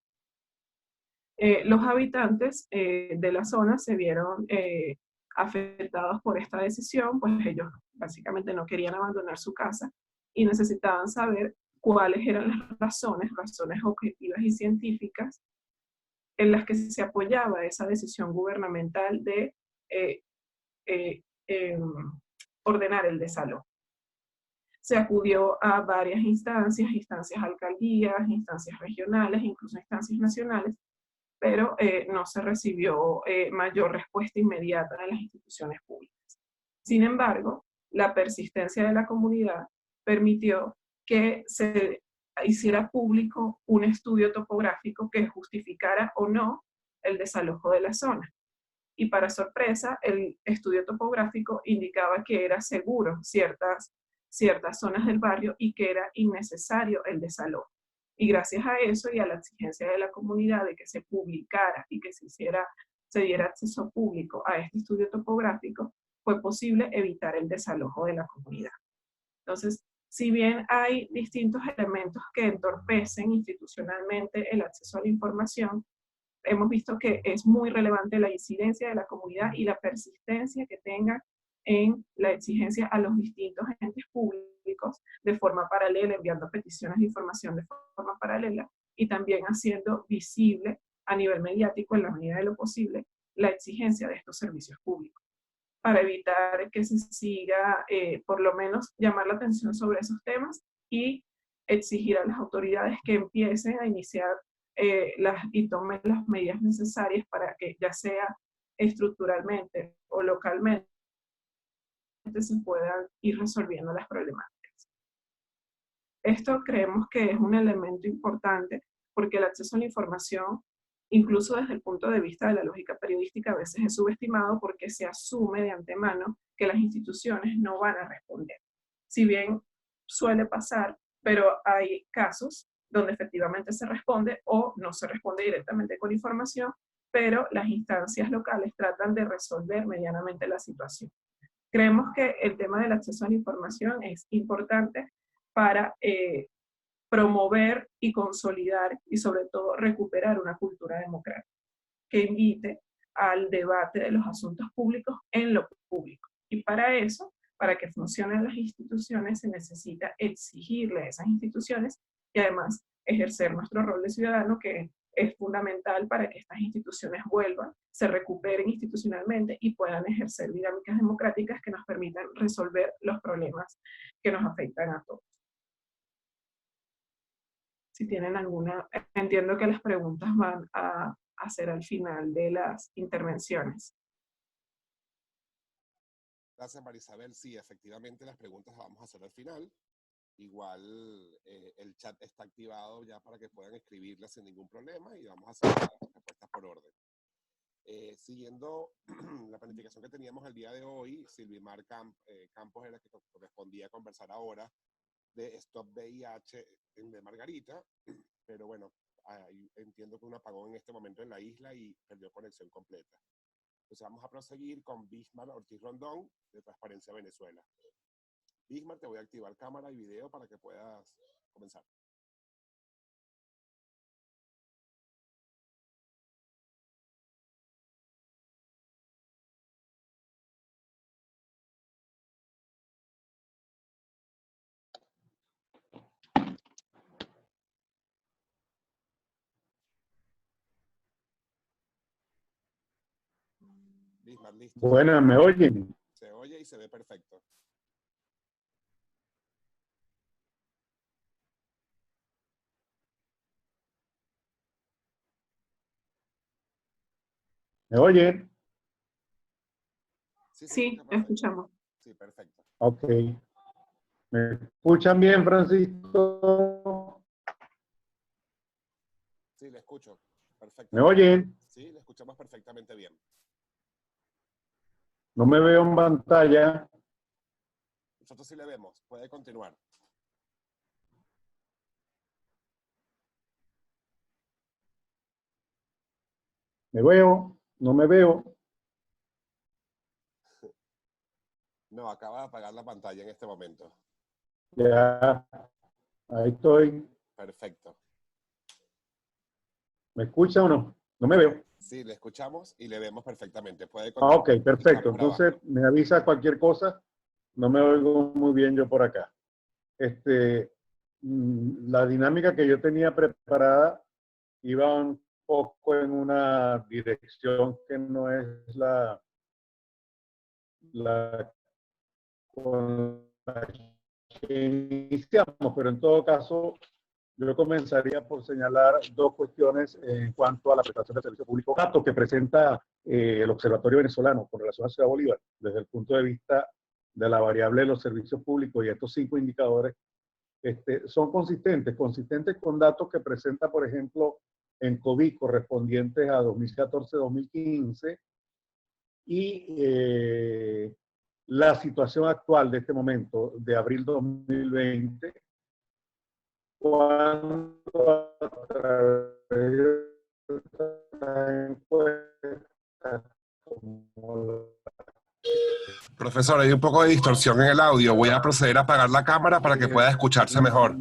Los habitantes de la zona se vieron afectados por esta decisión, pues ellos básicamente no querían abandonar su casa y necesitaban saber cuáles eran las razones objetivas y científicas en las que se apoyaba esa decisión gubernamental de ordenar el desalojo. Se acudió a varias instancias alcaldías, instancias regionales, incluso instancias nacionales, pero no se recibió mayor respuesta inmediata de las instituciones públicas. Sin embargo, la persistencia de la comunidad permitió que se hiciera público un estudio topográfico que justificara o no el desalojo de la zona. Y para sorpresa, el estudio topográfico indicaba que era seguro ciertas zonas del barrio y que era innecesario el desalojo. Y gracias a eso y a la exigencia de la comunidad de que se publicara y que se diera acceso público a este estudio topográfico, fue posible evitar el desalojo de la comunidad. Entonces, si bien hay distintos elementos que entorpecen institucionalmente el acceso a la información, hemos visto que es muy relevante la incidencia de la comunidad y la persistencia que tenga en la exigencia a los distintos entes públicos de forma paralela, enviando peticiones de información de forma paralela y también haciendo visible a nivel mediático, en la medida de lo posible, la exigencia de estos servicios públicos. para evitar que se siga, por lo menos, llamar la atención sobre esos temas y exigir a las autoridades que empiecen a iniciar y tomen las medidas necesarias para que, ya sea estructuralmente o localmente, se puedan ir resolviendo las problemáticas. Esto creemos que es un elemento importante porque el acceso a la información, incluso desde el punto de vista de la lógica periodística, a veces es subestimado porque se asume de antemano que las instituciones no van a responder. Si bien suele pasar, pero hay casos donde efectivamente se responde o no se responde directamente con información, pero las instancias locales tratan de resolver medianamente la situación. Creemos que el tema del acceso a la información es importante para promover y consolidar y sobre todo recuperar una cultura democrática que invite al debate de los asuntos públicos en lo público. Y para eso, para que funcionen las instituciones, se necesita exigirle a esas instituciones y además ejercer nuestro rol de ciudadano, que es fundamental para que estas instituciones vuelvan, se recuperen institucionalmente y puedan ejercer dinámicas democráticas que nos permitan resolver los problemas que nos afectan a todos. Si tienen alguna, entiendo que las preguntas van a hacer al final de las intervenciones. Gracias, Marisabel. Sí, efectivamente las preguntas las vamos a hacer al final. Igual el chat está activado ya para que puedan escribirlas sin ningún problema y vamos a hacer las respuestas por orden. Siguiendo la planificación que teníamos el día de hoy, Silvimar Campos era la que correspondía conversar ahora de Stop VIH de Margarita, pero bueno, entiendo que un apagón en este momento en la isla y perdió conexión completa. Entonces vamos a proseguir con Bismar Ortiz Rondón, de Transparencia Venezuela. Bismar, te voy a activar cámara y video para que puedas comenzar. Bismar, listo. Buenas, ¿me oyen? Se oye y se ve perfecto. ¿Me oyen? Sí, escuchamos. Sí, perfecto. Ok. ¿Me escuchan bien, Francisco? Sí, le escucho. Perfecto. ¿Me oyen? Sí, le escuchamos perfectamente bien. No me veo en pantalla. Nosotros sí le vemos. Puede continuar. ¿Me veo? No me veo. No, acaba de apagar la pantalla en este momento. Ya, ahí estoy. Perfecto. ¿Me escucha o no? No me veo. Sí, le escuchamos y le vemos perfectamente. Puede Ah, ok, continuar. perfecto. Entonces, me avisa cualquier cosa. No me oigo muy bien yo por acá. La dinámica que yo tenía preparada iba un poco en una dirección que no es la con la que iniciamos, pero en todo caso yo comenzaría por señalar dos cuestiones en cuanto a la prestación del servicio público, datos que presenta el Observatorio Venezolano con relación a Ciudad Bolívar desde el punto de vista de la variable de los servicios públicos, y estos 5 indicadores son consistentes con datos que presenta, por ejemplo, en COVID correspondientes a 2014-2015 y la situación actual de este momento, de abril 2020, cuando a través de esta encuesta, Profesor, hay un poco de distorsión en el audio. Voy a proceder a apagar la cámara para que pueda escucharse mejor.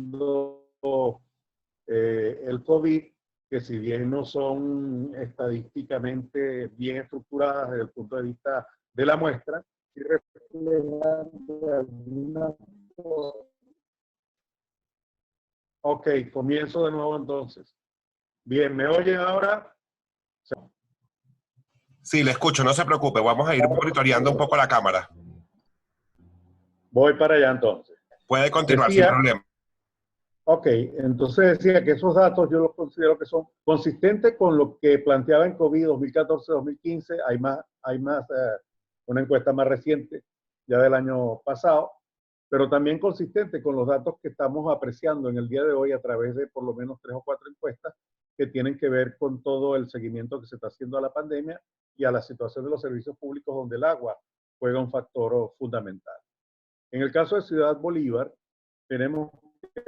El COVID, que si bien no son estadísticamente bien estructuradas desde el punto de vista de la muestra, sí reflejan de alguna forma. Ok, comienzo de nuevo entonces. Bien, ¿me oyen ahora? Sí, le escucho, no se preocupe, vamos a ir monitoreando un poco la cámara. Voy para allá entonces. Puede continuar sin problema. Ok, entonces decía que esos datos yo los considero que son consistentes con lo que planteaba en COVID 2014-2015. Hay más una encuesta más reciente, ya del año pasado, pero también consistente con los datos que estamos apreciando en el día de hoy a través de por lo menos 3 o 4 encuestas que tienen que ver con todo el seguimiento que se está haciendo a la pandemia y a la situación de los servicios públicos donde el agua juega un factor fundamental. En el caso de Ciudad Bolívar, tenemos que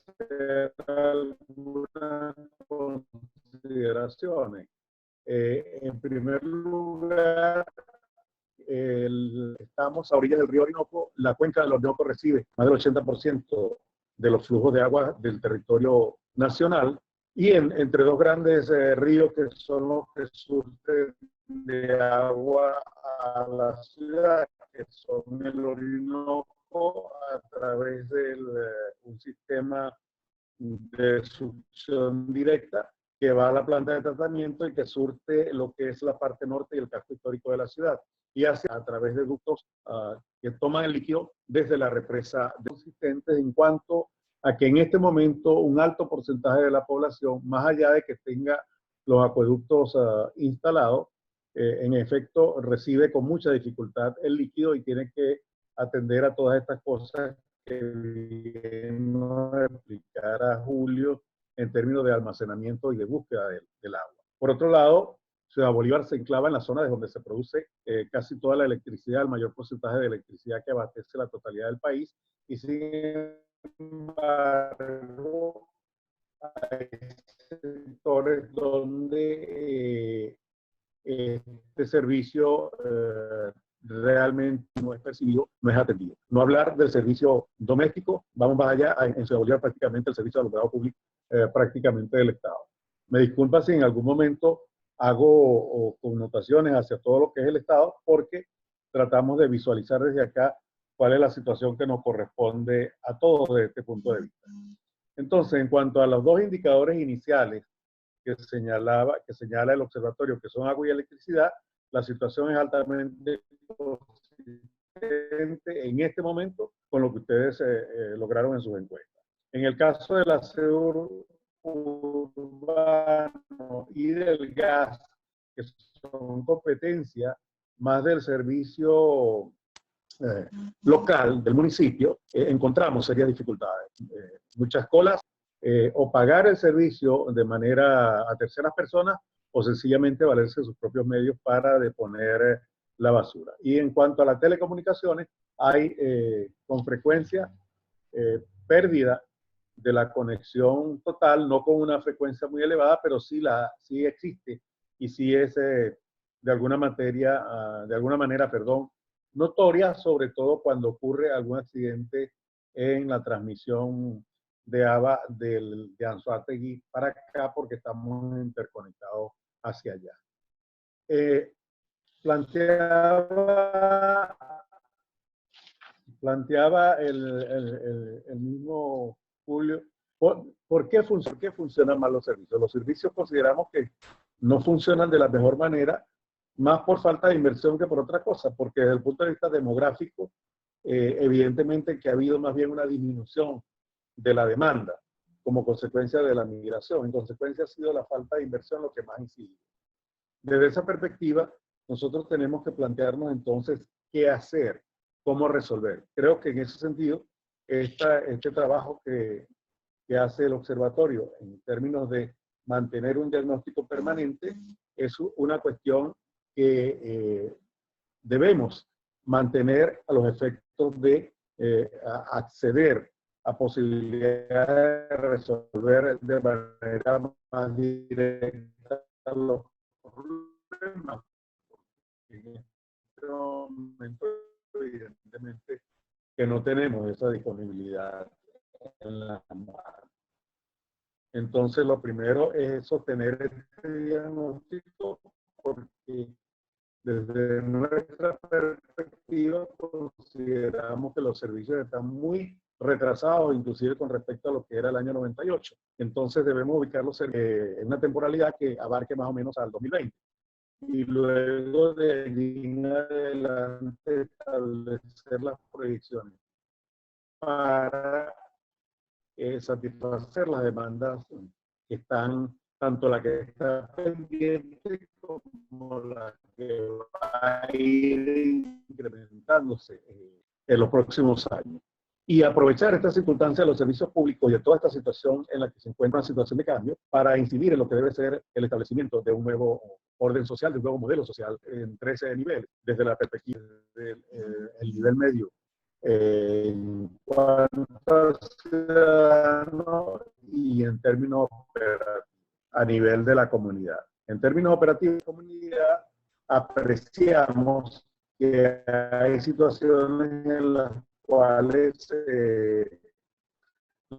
hacer algunas consideraciones. En primer lugar, estamos a orillas del río Orinoco. La cuenca del Orinoco recibe más del 80% de los flujos de agua del territorio nacional, y entre dos grandes ríos que son los que surten de agua a la ciudad, que son el Orinoco a través de un sistema de succión directa que va a la planta de tratamiento y que surte lo que es la parte norte y el casco histórico de la ciudad, y hace a través de ductos que toman el líquido desde la represa consistentes en cuanto a que en este momento un alto porcentaje de la población, más allá de que tenga los acueductos instalados, en efecto recibe con mucha dificultad el líquido y tiene que atender a todas estas cosas que nos explicará Julio en términos de almacenamiento y de búsqueda del agua. Por otro lado, Ciudad Bolívar se enclava en la zona de donde se produce casi toda la electricidad, el mayor porcentaje de electricidad que abastece la totalidad del país, y sin embargo hay sectores donde este servicio realmente no es percibido, no es atendido. No hablar del servicio doméstico, vamos más allá, en Ciudad Bolívar prácticamente el servicio de alumbrado público prácticamente del Estado. Me disculpa si en algún momento hago connotaciones hacia todo lo que es el Estado, porque tratamos de visualizar desde acá cuál es la situación que nos corresponde a todos desde este punto de vista. Entonces, en cuanto a los dos indicadores iniciales que señala el observatorio, que son agua y electricidad, la situación es altamente consistente en este momento con lo que ustedes lograron en sus encuestas. En el caso del aseo urbano y del gas, que son competencia más del servicio local del municipio, encontramos serias dificultades. Muchas colas, o pagar el servicio de manera a terceras personas, o sencillamente valerse de sus propios medios para deponer la basura. Y en cuanto a las telecomunicaciones, hay con frecuencia pérdida de la conexión total, no con una frecuencia muy elevada, pero sí existe, y sí es de alguna manera, notoria, sobre todo cuando ocurre algún accidente en la transmisión de ABA de Anzoátegui para acá, porque estamos interconectados hacia allá. Planteaba el mismo Julio, ¿por qué funcionan mal los servicios? Los servicios consideramos que no funcionan de la mejor manera, más por falta de inversión que por otra cosa, porque desde el punto de vista demográfico, evidentemente que ha habido más bien una disminución de la demanda como consecuencia de la migración. En consecuencia ha sido la falta de inversión lo que más incide. Desde esa perspectiva, nosotros tenemos que plantearnos entonces qué hacer, cómo resolver. Creo que en ese sentido, este trabajo que hace el observatorio en términos de mantener un diagnóstico permanente es una cuestión que debemos mantener a los efectos de acceder a posibilidades de resolver de manera más directa los problemas. En este momento, evidentemente, que no tenemos esa disponibilidad en la mano. Entonces, lo primero es sostener este diagnóstico, porque desde nuestra perspectiva consideramos que los servicios están muy retrasados, inclusive con respecto a lo que era el año 98. Entonces debemos ubicarlos en una temporalidad que abarque más o menos al 2020. y luego de allí en adelante establecer las proyecciones para satisfacer las demandas que están, tanto la que está pendiente como la que va a ir incrementándose en los próximos años. Y aprovechar esta circunstancia de los servicios públicos y de toda esta situación en la que se encuentra una situación de cambio para incidir en lo que debe ser el establecimiento de un nuevo orden social, de un nuevo modelo social en 13 niveles, desde la perspectiva del nivel medio, en cuanto a ciudadanos y en términos operativos a nivel de la comunidad. En términos operativos de la comunidad, apreciamos que hay situaciones en las cuales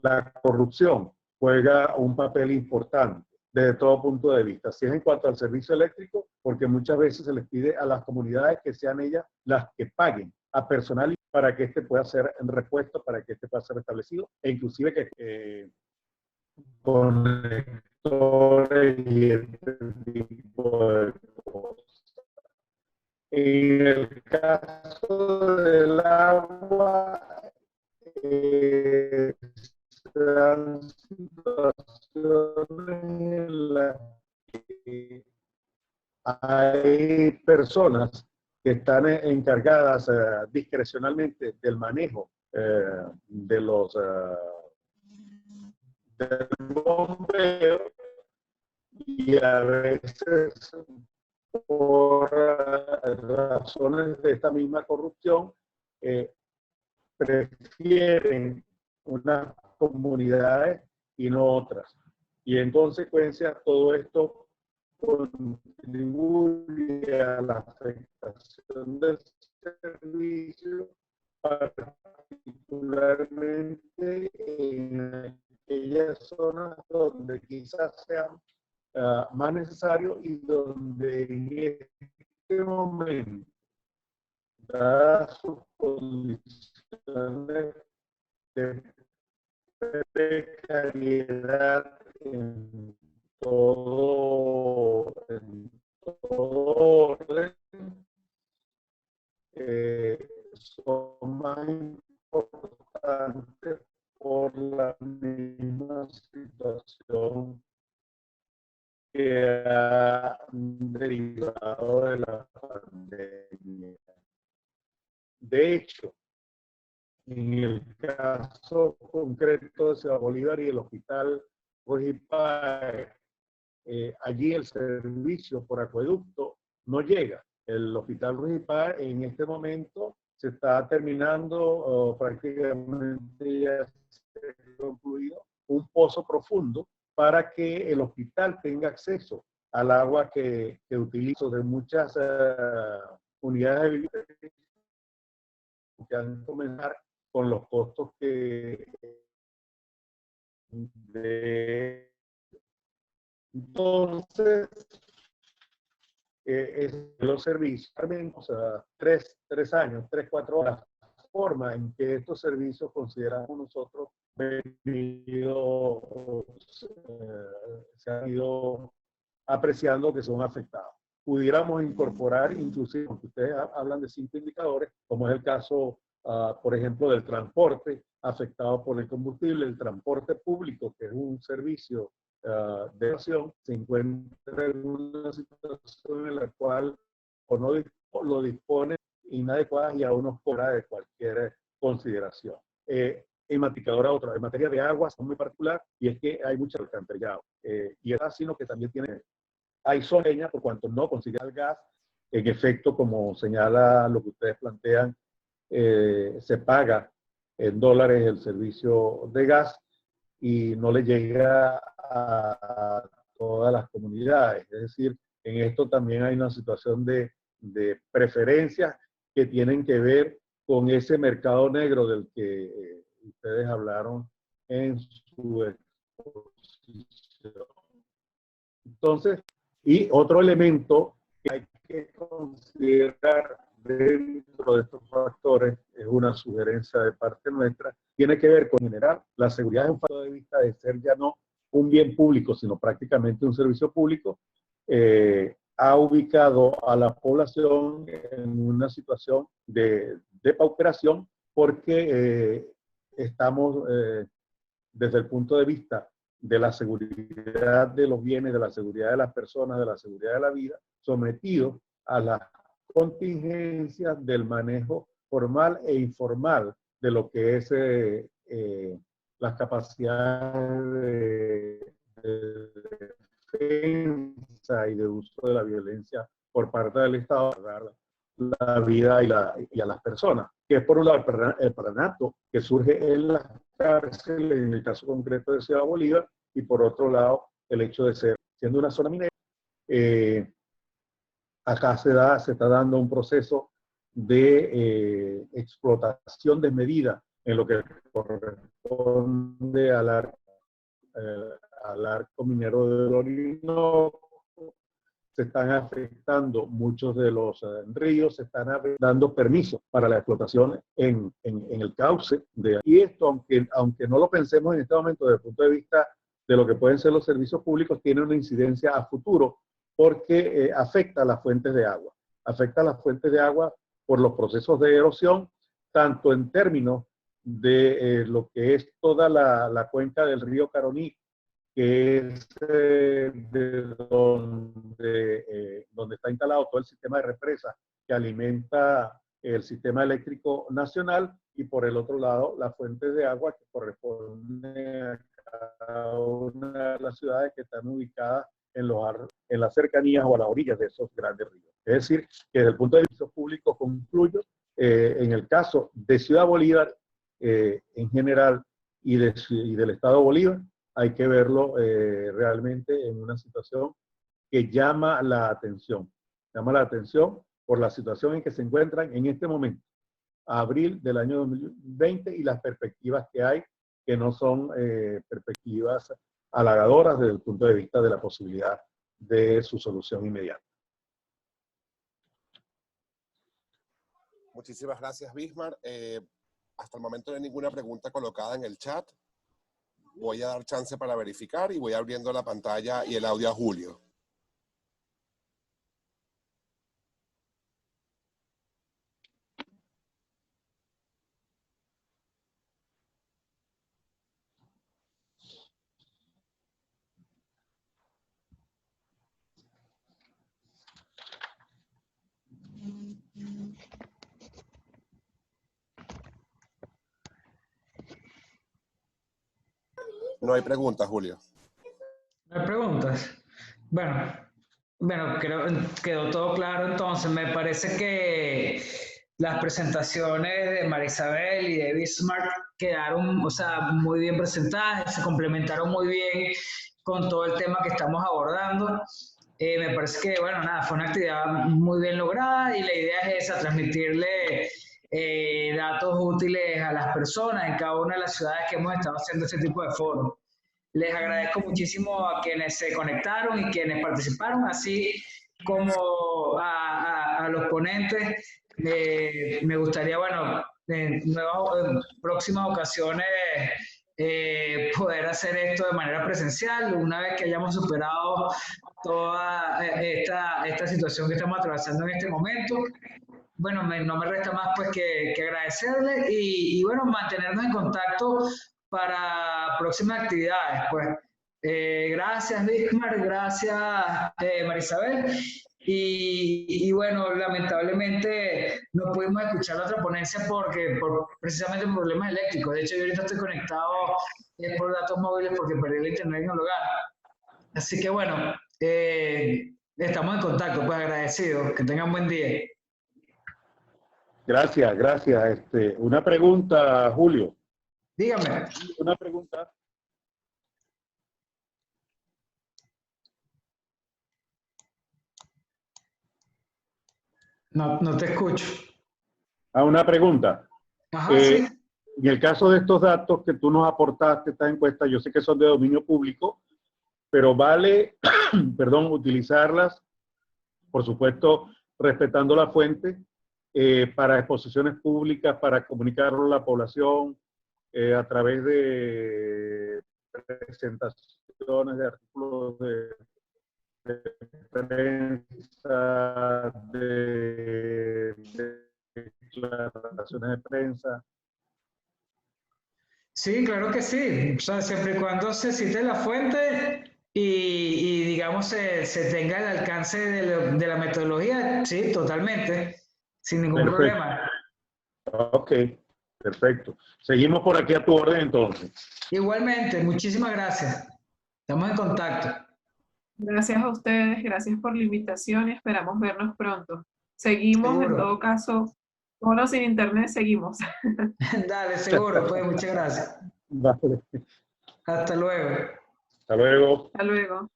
la corrupción juega un papel importante desde todo punto de vista. Si es en cuanto al servicio eléctrico, porque muchas veces se les pide a las comunidades que sean ellas las que paguen a personal para que este pueda ser en repuesto, para que este pueda ser establecido, e inclusive que conectores y este tipo de cosas. En el caso del agua, dan situaciones en las que hay personas que están encargadas discrecionalmente del manejo de los del bombeo, y a veces por razones de esta misma corrupción prefieren unas comunidades y no otras. Y en consecuencia todo esto contribuye a la afectación del servicio, particularmente en aquellas zonas donde quizás sea más necesario y donde en este momento, dadas sus condiciones de precariedad en todo orden, son más importantes por la misma situación que ha derivado de la pandemia. De hecho, en el caso concreto de Ciudad Bolívar y el Hospital Ruiz Páez, allí el servicio por acueducto no llega. El Hospital Ruiz Páez en este momento se está terminando, prácticamente ya se ha concluido, un pozo profundo para que el hospital tenga acceso al agua que utilizo de muchas unidades de biblioteca, que han de comenzar con los costos entonces los servicios, o sea, 3 años, 4 horas, la forma en que estos servicios consideramos nosotros se han ido apreciando que son afectados. Pudiéramos incorporar, inclusive, porque ustedes hablan de 5 indicadores, como es el caso, por ejemplo, del transporte afectado por el combustible, el transporte público, que es un servicio de nación, se encuentra en una situación en la cual o no lo dispone inadecuadas y aún nos cobra de cualquier consideración. En materia de aguas es muy particular, y es que hay mucho alcantarillado. Y es así, sino que también hay zonas por cuanto no consigue el gas. En efecto, como señala lo que ustedes plantean, se paga en dólares el servicio de gas y no le llega a todas las comunidades. Es decir, en esto también hay una situación de preferencias que tienen que ver con ese mercado negro del que ustedes hablaron en su exposición. Entonces, y otro elemento que hay que considerar dentro de estos factores, es una sugerencia de parte nuestra, tiene que ver con generar la seguridad desde un punto de vista de ser ya no un bien público, sino prácticamente un servicio público, ha ubicado a la población en una situación de pauperación porque estamos, desde el punto de vista de la seguridad de los bienes, de la seguridad de las personas, de la seguridad de la vida, sometidos a las contingencias del manejo formal e informal de lo que es las capacidades de defensa y de uso de la violencia por parte del Estado para dar la vida y a las personas, que es por un lado el paranato que surge en las cárceles, en el caso concreto de Ciudad Bolívar, y por otro lado el hecho de siendo una zona minera, acá se está dando un proceso de explotación desmedida en lo que corresponde al arco minero del Orinoco. Se están afectando muchos de los ríos, se están dando permisos para la explotación en el cauce. Y esto, aunque no lo pensemos en este momento desde el punto de vista de lo que pueden ser los servicios públicos, tiene una incidencia a futuro porque afecta a las fuentes de agua. Afecta a las fuentes de agua por los procesos de erosión, tanto en términos de lo que es toda la cuenca del río Caroní, que es donde está instalado todo el sistema de represas que alimenta el sistema eléctrico nacional, y por el otro lado las fuentes de agua que corresponden a cada una de las ciudades que están ubicadas en las cercanías o a las orillas de esos grandes ríos. Es decir, que desde el punto de vista público concluyo, en el caso de Ciudad Bolívar en general y del Estado Bolívar, hay que verlo realmente en una situación que llama la atención. Llama la atención por la situación en que se encuentran en este momento, abril del año 2020, y las perspectivas que hay, que no son perspectivas halagadoras desde el punto de vista de la posibilidad de su solución inmediata. Muchísimas gracias, Bismar. Hasta el momento no hay ninguna pregunta colocada en el chat. Voy a dar chance para verificar y voy abriendo la pantalla y el audio a Julio. No hay preguntas, Julio. ¿No hay preguntas? Bueno, creo que quedó todo claro entonces. Me parece que las presentaciones de Marisabel y de Bismarck quedaron, o sea, muy bien presentadas, se complementaron muy bien con todo el tema que estamos abordando. Me parece que, bueno, nada, fue una actividad muy bien lograda y la idea es esa, transmitirle datos útiles a las personas en cada una de las ciudades que hemos estado haciendo este tipo de foros. Les agradezco muchísimo a quienes se conectaron y quienes participaron, así como a los ponentes. Me gustaría, bueno, en próximas ocasiones poder hacer esto de manera presencial, una vez que hayamos superado toda esta situación que estamos atravesando en este momento. Bueno, no me resta más pues que agradecerle y bueno, mantenernos en contacto para próximas actividades. Pues gracias, Bismar, gracias, Marisabel. Y bueno, lamentablemente no pudimos escuchar la otra ponencia precisamente por problemas eléctricos. De hecho, yo ahorita estoy conectado por datos móviles porque perdí el internet en el hogar. Así que bueno, estamos en contacto, pues agradecidos. Que tengan buen día. Gracias, gracias. Una pregunta, Julio. Dígame. Una pregunta. No te escucho. Una pregunta. Ajá, sí. En el caso de estos datos que tú nos aportaste, esta encuesta, yo sé que son de dominio público, pero vale, perdón, utilizarlas, por supuesto, respetando la fuente, para exposiciones públicas, para comunicarlo a la población, a través de presentaciones de artículos de prensa, de declaraciones de prensa. Sí, claro que sí. O sea, siempre y cuando se cite la fuente y digamos, se tenga el alcance de la metodología, sí, totalmente, sin ningún Perfecto. problema. Ok, perfecto. Seguimos por aquí a tu orden entonces. Igualmente, muchísimas gracias. Estamos en contacto. Gracias a ustedes, gracias por la invitación y esperamos vernos pronto. Seguimos, en Seguro. todo caso, bueno, sin internet seguimos. Dale, seguro. Pues muchas gracias. Vale. Hasta luego. Hasta luego. Hasta luego.